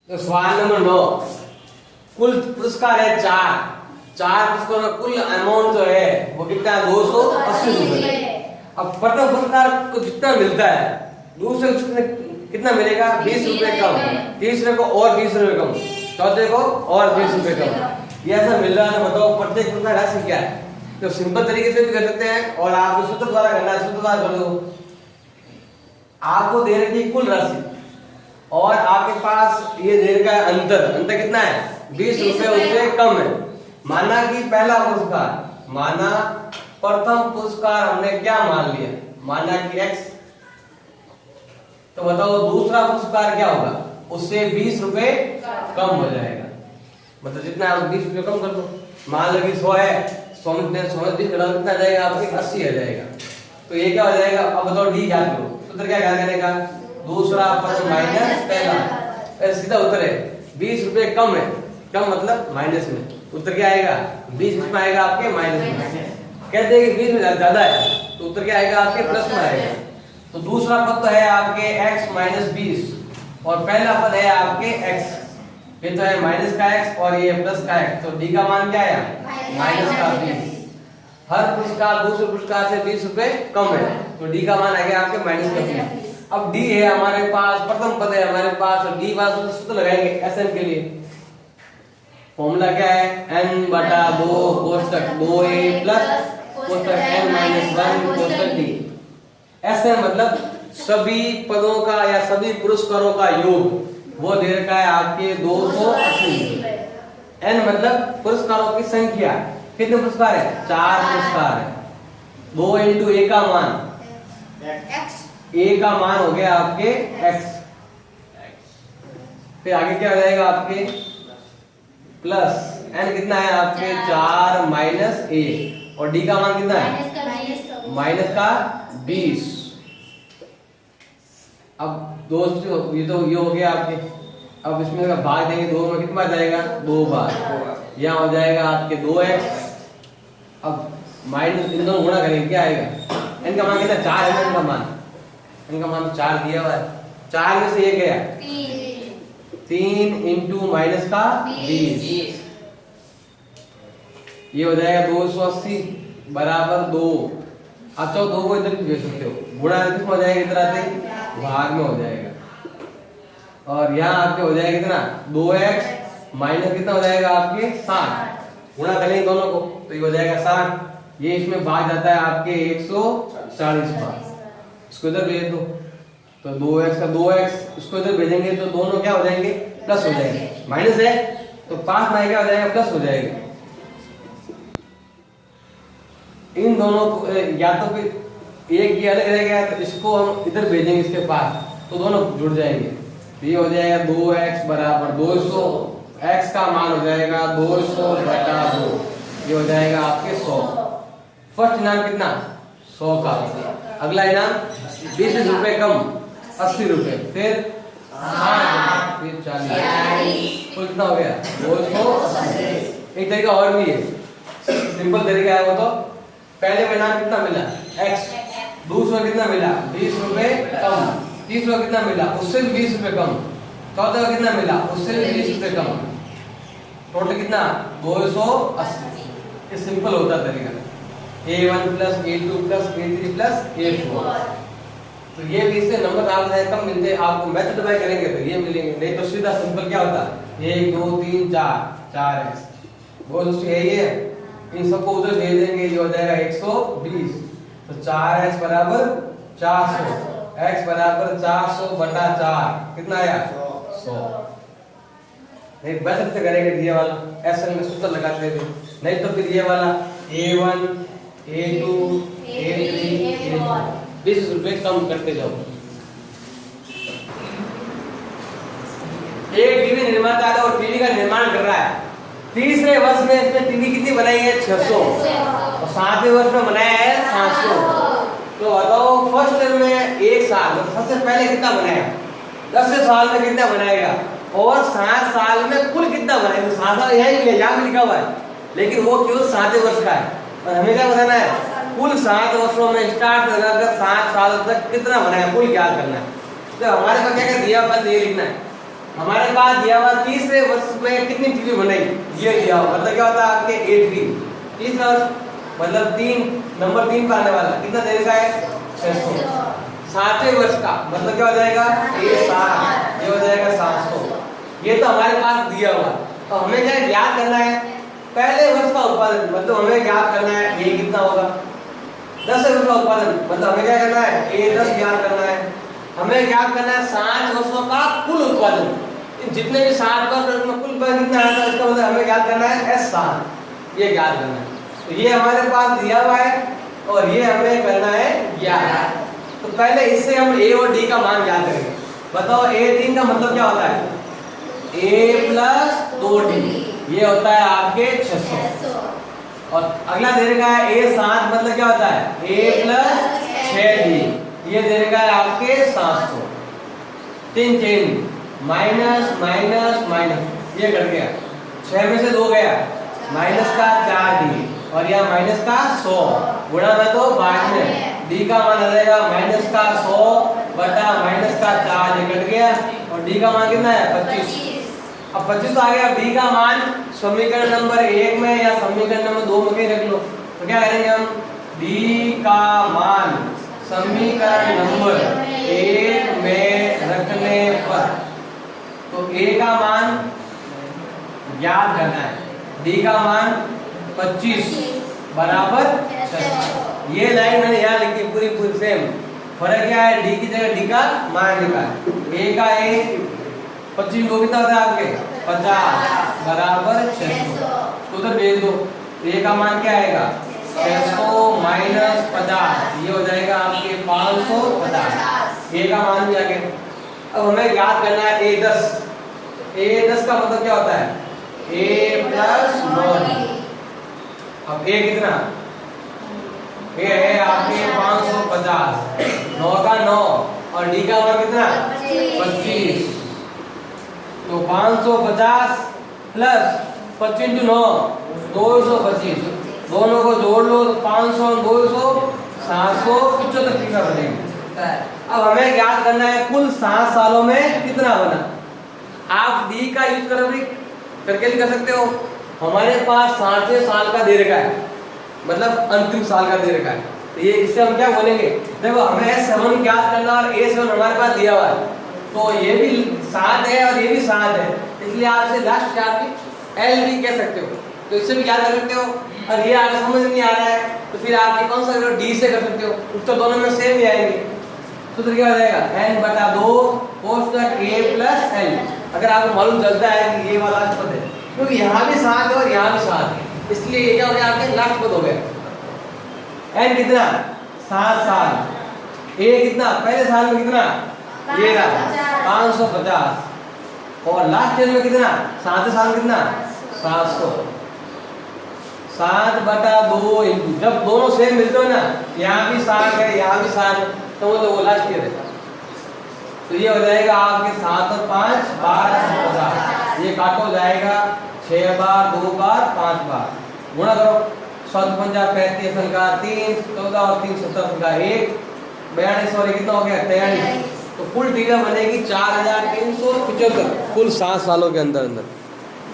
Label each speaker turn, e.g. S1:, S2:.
S1: तो सवाल नंबर 9, कुल पुरस्कार है 4 पुरस्कारों का कुल अमाउंट जो है वो कितना है? 280 रुपए। अब प्रथम पुरस्कार को जितना मिलता है दूसरे को कितना मिलेगा? 20 रुपए कम, तीसरे को और 20 रुपए कम, चौथे को और 20 रुपए कम। ये ऐसा मिल रहा है। बताओ प्रत्येक पुरस्कार राशि क्या है? तो सिंपल तरीके से भी कर सकते हैं और आप सूत्र द्वारा करना है, सूत्र द्वारा कर दो। आपको दे रखी कुल राशि और आपके पास ये दे रखा है अंतर कितना है? 20 रुपए उससे कम है। माना कि पहला पुरस्कार, माना प्रथम पुरस्कार हमने क्या मान लिया? माना कि x, तो बताओ दूसरा पुरस्कार क्या होगा? उससे 20 रुपए कम हो जाएगा। मतलब जितना आप 20 रुपए कम कर दो। मान लो कि 100 है, 100 में 20 घटा कितना जाएगा? आपके 80 आ जाएगा। तो ये क्या हो जाएगा? अब बताओ डी याद करो। सूत्र क्या याद करने का? दूसरा पद माइनस पहला। सीधा उत्तर है 20 रुपए कम है। कम मतलब माइनस में। उत्तर क्या आएगा? 20 में आएगा आपके माइनस में। कहते हैं कि 20 में ज्यादा है तो उत्तर क्या आएगा? आपके प्लस में आएगा। तो दूसरा पद तो है आपके x माइनस 20 और पहला पद है आपके x। ये तो है माइनस का x और ये प्लस का x। तो d का मान क्या है? माइनस का 20। हर पुरस्कार दूसरे पुरस्कार से 20 रुपए कम है तो d का मान आ गया आपके माइनस का 20। अब d है हमारे पास, प्रथम पद है हमारे पास, और d वाला सूत्र लगाएंगे sn के लिए। फॉर्मूला क्या है? n बटा 2 कोष्टक 2a प्लस कोष्टक n माइनस 1 कोष्टक d। sn मतलब सभी पदों का या सभी पुरस्कारों का योग, वो दे रखा है आपके 280। n मतलब पुरस्कारों की संख्या। कितने पुरस्कार है? 4 पुरस्कार है। 2 इंटू a का मान, a का मान हो गया आपके x। फिर आगे क्या हो जाएगा आपके? प्लस n कितना है आपके? 4 माइनस a और d का मान कितना है? माइनस का 20। अब दोस्तों ये तो ये हो गया आपके। अब इसमें अगर भाग देंगे 2 में, कितना बार जाएगा? 2 बार। यहाँ हो जाएगा आपके 2x। अब माइनस इन दोनों गुणा करेंगे, क्या आएगा? n का मान कितना? 4 है। n का मान, n का मान 4 दिया हुआ है। 4 में से ये गया 3 इंटू माइनस का 20। ये हो जाएगा 280 बराबर 2। अच्छा 2 को इधर भी भेज सकते हो, गुणा किसमें हो जाएगा? इधर आते भाग में हो जाएगा। और यहाँ आपके हो जाएगा कितना? 2x माइनस कितना हो जाएगा आपके? 60। गुणा करेंगे दोनों को तो ये हो जाएगा 60। ये इसमें भाग जाता है आपके 140 बार। इसको इधर भेज दो तो 2x का 2x, इसको इधर भेजेंगे तो दोनों क्या हो जाएंगे? प्लस हो जाएंगे। माइनस है तो पास में क्या हो जाएगा? प्लस हो जाएगा। इन दोनों को या तो फिर एक ये अलग रह गया तो इसको हम इधर भेजेंगे इसके पास तो दोनों जुड़ जाएंगे। ये हो जाएगा 2x बराबर 200। x का मान हो जाएगा 200 बटा 2। ये हो जाएगा आपके 100। फर्स्ट इनाम कितना? 100 का। अगला इनाम 20 रुपए कम 80 रुपए, फिर 60, फिर 40, कुल कितना हो गया? 280। एक तरीका और भी है, सिंपल तरीका है वो तो। पहले में इनाम कितना मिला? x। दूसरा कितना मिला? 20 रुपए कम। तीसरा कितना मिला? उससे भी 20 रुपए कम। चौथा कितना मिला? उससे भी 20 रुपए कम। टोटल कितना? 280। ये सिंपल होता तरीका। a1 plus a2 plus a3 plus a4। तो ये भी इससे नंबर आप कम मिलते हैं आपको। मल्टीप्लाई करेंगे तो ये मिलेंगे, नहीं तो सीधा सिंपल क्या होता? 1 2 3 4 है। बहुत यही है। इन सबको उधर भेज देंगे, ये हो जाएगा 120। तो 4x बराबर 400, x बराबर 400 बटा 4 कितना आया? 100। नहीं बस से करेंगे ये वाला, ऐसे में सूत्र लगाते थे। नहीं तो फिर ये वाला a1 a2 a3 a4 20 रुपए कम करते जाओ। एक टीवी निर्माता है और टीवी का निर्माण कर रहा है। तीसरे वर्ष में इसने टीवी कितनी बनाई है? 600। और 7वें वर्ष में बनाया है 700। तो बताओ फर्स्ट ईयर में 1 साल सबसे पहले कितना बनाया? 10 साल में कितना बनाएगा? और 7 साल में कुल कितना बनाएगा? 7 साल यहाँ लिखा हुआ है लेकिन वो केवल 7वें वर्ष का है। और हमें क्या बताना है? कुल 7 वर्षों में स्टार्ट लगाकर 7 साल तक कितना बनाया कुल ज्ञात करना है। तो हमारे पास क्या दिया हुआ ये लिखना है। हमारे पास दिया हुआ तीसरे वर्ष में कितनी डिग्री बनेगी ये दिया हुआ, मतलब क्या होता है आपके A3 तीसरा वर्ष, मतलब 3 नंबर 3 पर आने वाला कितना देने का है 600। सातवें वर्ष का मतलब क्या हो जाएगा A7, ये हो जाएगा 700। ये तो हमारे पास दिया हुआ, तो हमें क्या ज्ञात करना है पहले वर्ष का उत्पादन, मतलब हमें ज्ञात करना है ये कितना होगा 10 वर्ष का उत्पादन, मतलब हमें क्या करना है A10 ज्ञात करना है। हमें ज्ञात करना है 60 वर्षों का कुल उत्पादन, जितने भी 60 वर्ष में कुल उत्पादन कितना आता है इसका मतलब हमें ज्ञात करना है S7, ये ज्ञात करना है। तो ये हमारे पास दिया हुआ है और ये हमें करना है ज्ञात। तो पहले इससे हम A और D का मान ज्ञात करेंगे। बताओ A3 का मतलब क्या होता है A + 2D, ये होता है आपके 600। और अगला दे रखा है A7 मतलब क्या होता है A + 6D, ये दे रखा है आपके 700। 3 चेन माइनस माइनस माइनस ये कट गया, 6 में से 2 गया, माइनस का 4D और यह माइनस का 100 गुणा में तो बाद में D का मान आ जाएगा माइनस का 100 बटा माइनस का 4, ये कट गया और D का मान कितना है 25। अब 25 आ गया, D का मान समीकरण नंबर 1 में या समीकरण नंबर 2 में कहीं रख लो। तो क्या करेंगे हम D का मान समीकरण नंबर 1 में रखने पर, तो A का मान ज्ञात करना है, D का मान 25 बराबर 600। ये लाइन मैंने यहाँ लिखी पूरी पूरी सेम, फर्क क्या है D की जगह D का मान लिखा है। A का A 25 को कितना होता है आपके 50 बराबर 600, तो उधर भेज दो। A का मान क्या आएगा 600 माइनस 50, ये हो जाएगा आपके 550। A का मान भी आ गया। अब हमें याद करना है A10। A10 का मतलब क्या होता है A + 9। अब A कितना A है आपके 550, 9 का 9 और D का मान कितना 25, तो 550 प्लस 25 × 9 225, दोनों को जोड़ लो तो 500 200 775 कितना बनेगा। अब हमें ज्ञात करना है कुल 7 सालों में कितना बना। आप D का यूज करके कर सकते हो। हमारे पास 60वें साल का दे रखा है, मतलब अंतिम साल का दे रखा है, तो ये इससे हम क्या बोलेंगे, देखो हमें S7 ज्ञात करना और A7 हमारे पास दिया हुआ है, तो ये भी 7 है और ये भी 7 है, इसलिए आप इसे लास्ट चार की L भी कह सकते हो, तो इससे भी क्या कर सकते हो। और ये अगर समझ नहीं आ रहा है तो फिर आप ये कौन सा करो D से कर सकते हो, उत्तर दोनों में सेम ही आएंगे। सूत्र क्या हो जाएगा n/2 cos A + L। अगर आपको मालूम चलता है कि ये वाला पद है, क्योंकि यहाँ भी 7 है और यहाँ भी 7 है, इसलिए ये क्या हो गया आपके लास्ट पद हो गया। n कितना 7 साल, A कितना पहले साल में कितना ये रहा 550 और लास्ट ईयर में कितना 7वें साल में कितना 700। 7/2 जब दोनों सेम मिलते हो ना, यहाँ भी 7 है यहाँ भी 7 है, तो वो लास्ट ईयर है। तो ये हो जाएगा आपके 7 और 5 1250, ये काटो जाएगा 6 बार 2 बार 5 बार, गुणा करो 7 50 35 का 3 14 और 3 17 का 1 42 और कितना हो गया 43। तो कुल डिग्री बनेगी 4375 कुल 7 सालों के अंदर अंदर।